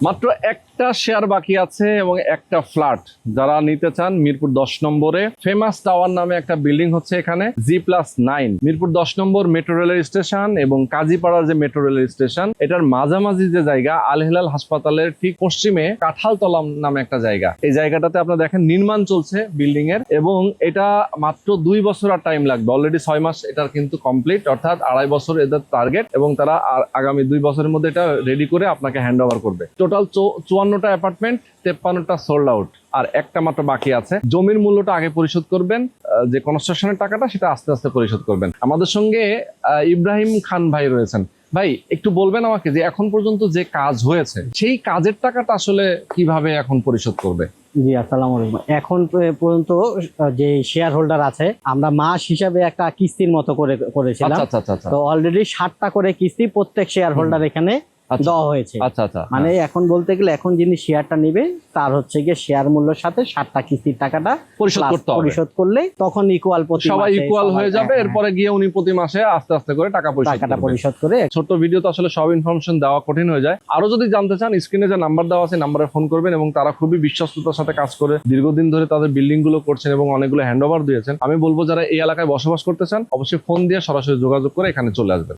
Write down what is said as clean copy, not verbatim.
মাত্র একটা শেয়ার বাকি আছে এবং একটা ফ্ল্যাট যারা নিতে চান মিরপুর 10 নম্বরে ফেমাস টাওয়ার নামে একটা বিল্ডিং হচ্ছে এখানে G+9 মিরপুর 10 নম্বর মেট্রো রেলের স্টেশন এবং কাজীপাড়ার যে মেট্রো রেলের স্টেশন এটার মাঝামাঝি যে জায়গা আল হিলাল হাসপাতালের ঠিক পশ্চিমে কাঁঠালতলা নামে একটা জায়গা। এই জায়গাটাতে আপনারা দেখেন নির্মাণ চলছে বিল্ডিং এর এবং এটা মাত্র 2 বছর আর টাইম লাগবে। অলরেডি 6 মাস এটার কিন্তু কমপ্লিট, অর্থাৎ 2.5 বছর এদের টার্গেট এবং তারা আগামী 2 বছরের মধ্যে এটা রেডি করে আপনাকে হ্যান্ড ওভার করবে। টোটাল 54টা অ্যাপার্টমেন্ট, 53টা সোল্ড আউট, আর একটা মাত্র বাকি আছে। জমির মূল্যটা আগে পরিশোধ করবেন, যে কনস্ট্রাকশনের টাকাটা সেটা আস্তে আস্তে পরিশোধ করবেন। আমাদের সঙ্গে ইব্রাহিম খান ভাই রয়েছেন। ভাই একটু বলবেন আমাকে যে এখন পর্যন্ত যে কাজ হয়েছে সেই কাজের টাকাটা আসলে কিভাবে এখন পরিশোধ করবে? জি, আসসালামু আলাইকুম। এখন পর্যন্ত যে শেয়ার হোল্ডার আছে আমরা মাস হিসাবে একটা কিস্তির মতো করে করেছিলাম। তো অলরেডি 60টা করে কিস্তি প্রত্যেক শেয়ার হোল্ডার এখানে দেওয়া হয়েছে। মানে এখন বলতে গেলে এখন যিনি শেয়ারটা নেবে তার হচ্ছে গিয়ে শেয়ার মূল্যের সাথে 60টা কিস্তির টাকাটা পরিশোধ করলে তখন ইকুয়াল সবাই ইকুয়াল হয়ে যাবে। এরপরে গিয়ে উনি প্রতি মাসে আস্তে আস্তে করে টাকা পরিশোধ করে। ছোট ভিডিও তো আসলে সব ইনফরমেশন দেওয়া কঠিন হয়ে যায়। আরো যদি জানতে চান স্ক্রিনে যে নাম্বার দেওয়া আছে নাম্বারে ফোন করবেন এবং তারা খুবই বিশ্বস্ততার সাথে কাজ করে দীর্ঘদিন ধরে তাদের বিল্ডিং গুলো করছেন এবং অনেকগুলো হ্যান্ড ওভার দিয়েছেন। আমি বলবো যারা এই এলাকায় বসবাস করতে চান অবশ্যই ফোন দিয়ে সরাসরি যোগাযোগ করে এখানে চলে আসবেন।